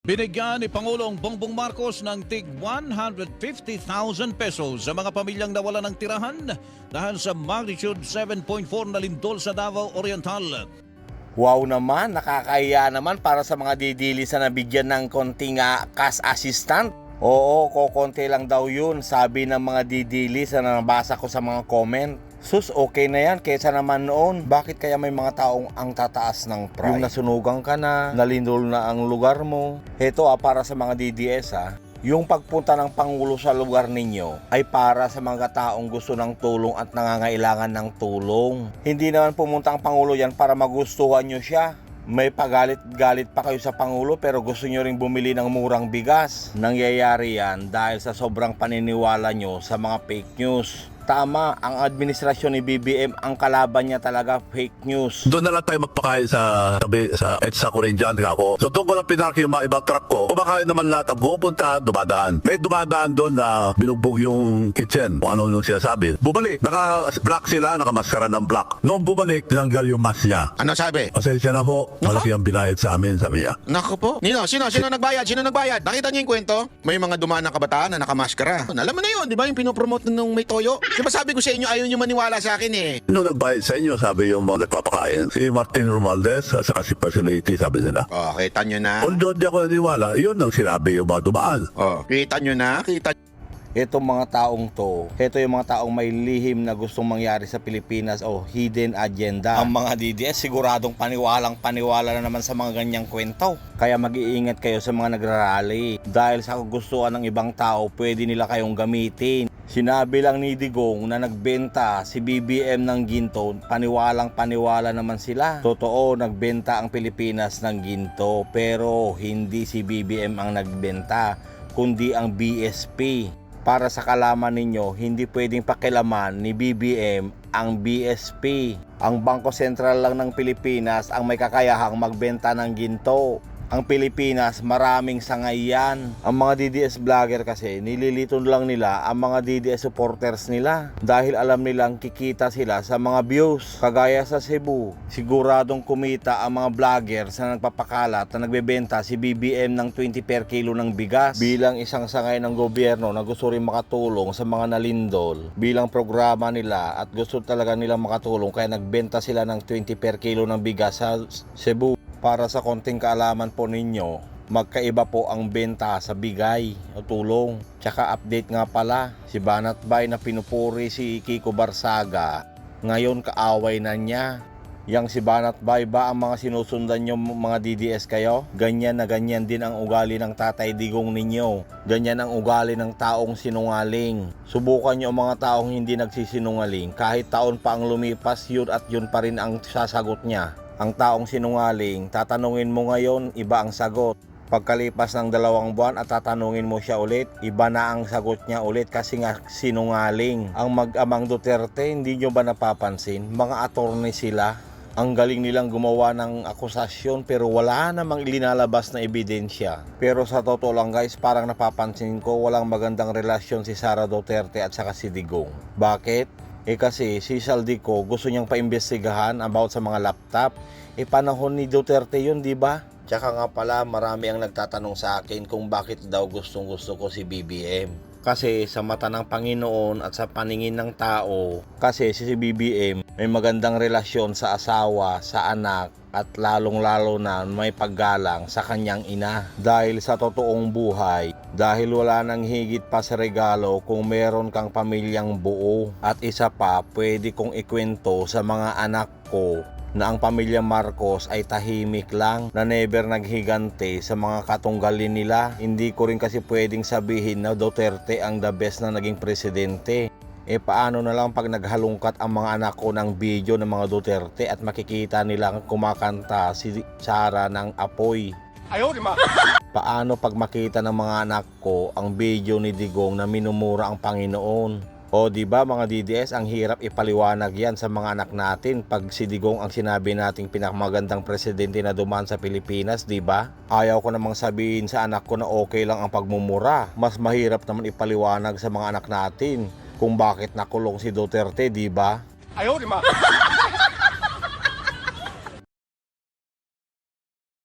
Binigyan ni Pangulong Bongbong Marcos ng tig 150,000 pesos sa mga pamilyang nawala ng tirahan dahil sa magnitude 7.4 na lindol sa Davao Oriental. Wow naman, nakakahiya naman para sa mga didili sa nabigyan ng konting cash assistant. Oo, kokonti lang daw yun, sabi ng mga didili sa nabasa ko sa mga comment. Sus, okay na yan, kesa naman noon. Bakit kaya may mga taong ang tataas ng price? Yung nasunugan ka na, nalindol na ang lugar mo. Heto para sa mga DDS yung pagpunta ng Pangulo sa lugar ninyo ay para sa mga taong gusto ng tulong at nangangailangan ng tulong. Hindi naman pumunta ang Pangulo yan para magustuhan nyo siya. May pagalit-galit pa kayo sa Pangulo pero gusto nyo ring bumili ng murang bigas. Nangyayari yan dahil sa sobrang paniniwala nyo sa mga fake news. Tama, ang administrasyon ni BBM, ang kalaban niya talaga fake news. Doon na lang tayo magpakain sa tabi sa EDSA ko rin dyan ako. So doon ko lang pinark yung mga ibang truck ko. Kumakain naman lahat ang pupunta, dumadaan. May dumadaan doon na binugbog yung kitchen. Kung ano yung sinasabi. Bumalik, naka-black sila, nakamaskara ng black. Noong bumalik, tinanggal yung mask niya. Ano sabi? Pasensya na po, malaki ang binayad sa amin, sabi niya. Nako po. Sino nagbayad? Sino nagbayad? Nakita niyo yung kwento? May mga dumaan na kabataan na nakamaskara. Alam mo na yun, di ba yung pinopromote nung may toyo? Di ba sabi ko sa inyo, ayaw niyo maniwala sa akin eh. Nung nagbayad sa inyo, sabi yung mga nagpapakain. Si Martin Romualdez, saka si Facility, sabi nila. Oh, kita nyo na. Although di ako naniwala, yun ang sinabi yung mga dumaan. Oh, kita nyo na. Itong mga taong to, ito yung mga taong may lihim na gustong mangyari sa Pilipinas o hidden agenda. Ang mga DDS siguradong paniwala na naman sa mga ganyang kwento. Kaya mag-iingat kayo sa mga nagrarally. Dahil sa kagustuhan ng ibang tao, pwede nila kayong gamitin. Sinabi lang ni Digong na nagbenta si BBM ng ginto, paniwala naman sila. Totoo, nagbenta ang Pilipinas ng ginto, pero hindi si BBM ang nagbenta, kundi ang BSP. Para sa kalaman ninyo, hindi pwedeng pakilaman ni BBM ang BSP. Ang Bangko Sentral lang ng Pilipinas ang may kakayahang magbenta ng ginto. Ang Pilipinas, maraming sangay yan. Ang mga DDS vlogger kasi, nililito lang nila ang mga DDS supporters nila. Dahil alam nilang kikita sila sa mga views. Kagaya sa Cebu, siguradong kumita ang mga vlogger sa nagpapakalat na nagbebenta si BBM ng 20 per kilo ng bigas. Bilang isang sangay ng gobyerno na gusto rin makatulong sa mga nalindol. Bilang programa nila at gusto talaga nilang makatulong kaya nagbenta sila ng 20 per kilo ng bigas sa Cebu. Para sa konting kaalaman po ninyo, magkaiba po ang benta sa bigay o tulong. Tsaka update nga pala, si Banat Bay na pinupuri si Kiko Barsaga, ngayon kaaway na niya. Yang si Banat Bay ba ang mga sinusundan nyo mga DDS kayo? Ganyan na ganyan din ang ugali ng Tatay Digong ninyo. Ganyan ang ugali ng taong sinungaling. Subukan nyo ang mga taong hindi nagsisinungaling. Kahit taon pa ang lumipas, yun at yun pa rin ang sasagot niya. Ang taong sinungaling, tatanungin mo ngayon, iba ang sagot. Pagkalipas ng 2 buwan at tatanungin mo siya ulit, iba na ang sagot niya ulit kasi nga sinungaling. Ang mag-amang Duterte, hindi nyo ba napapansin? Mga attorney sila. Ang galing nilang gumawa ng akusasyon pero wala namang ilinalabas na ebidensya. Pero sa totoo lang guys, parang napapansin ko walang magandang relasyon si Sara Duterte at saka si Digong. Bakit? Kasi si Saldico gusto niyang paimbestigahan about sa mga laptop. Panahon ni Duterte yun, di ba? Tsaka nga pala marami ang nagtatanong sa akin kung bakit daw gustong gusto ko si BBM. Kasi sa mata ng Panginoon at sa paningin ng tao, kasi si BBM may magandang relasyon sa asawa, sa anak, at lalong-lalo na may paggalang sa kanyang ina. Dahil sa totoong buhay, dahil wala nang higit pa sa regalo kung meron kang pamilyang buo. At isa pa, pwede kong ikwento sa mga anak ko na ang pamilya Marcos ay tahimik lang, na never naghigante sa mga katunggalin nila. Hindi ko rin kasi pwedeng sabihin na Duterte ang the best na naging presidente. Paano na lang pag naghalungkat ang mga anak ko ng video ng mga Duterte at makikita nilang kumakanta si Sara ng Apoy? Paano pag makita ng mga anak ko ang video ni Digong na minumura ang Panginoon? O di ba mga DDS, ang hirap ipaliwanag yan sa mga anak natin pag si Digong ang sinabi nating pinakamagandang presidente na dumaan sa Pilipinas, di ba? Ayaw ko namang sabihin sa anak ko na okay lang ang pagmumura. Mas mahirap naman ipaliwanag sa mga anak natin kung bakit nakulong si Duterte, di ba?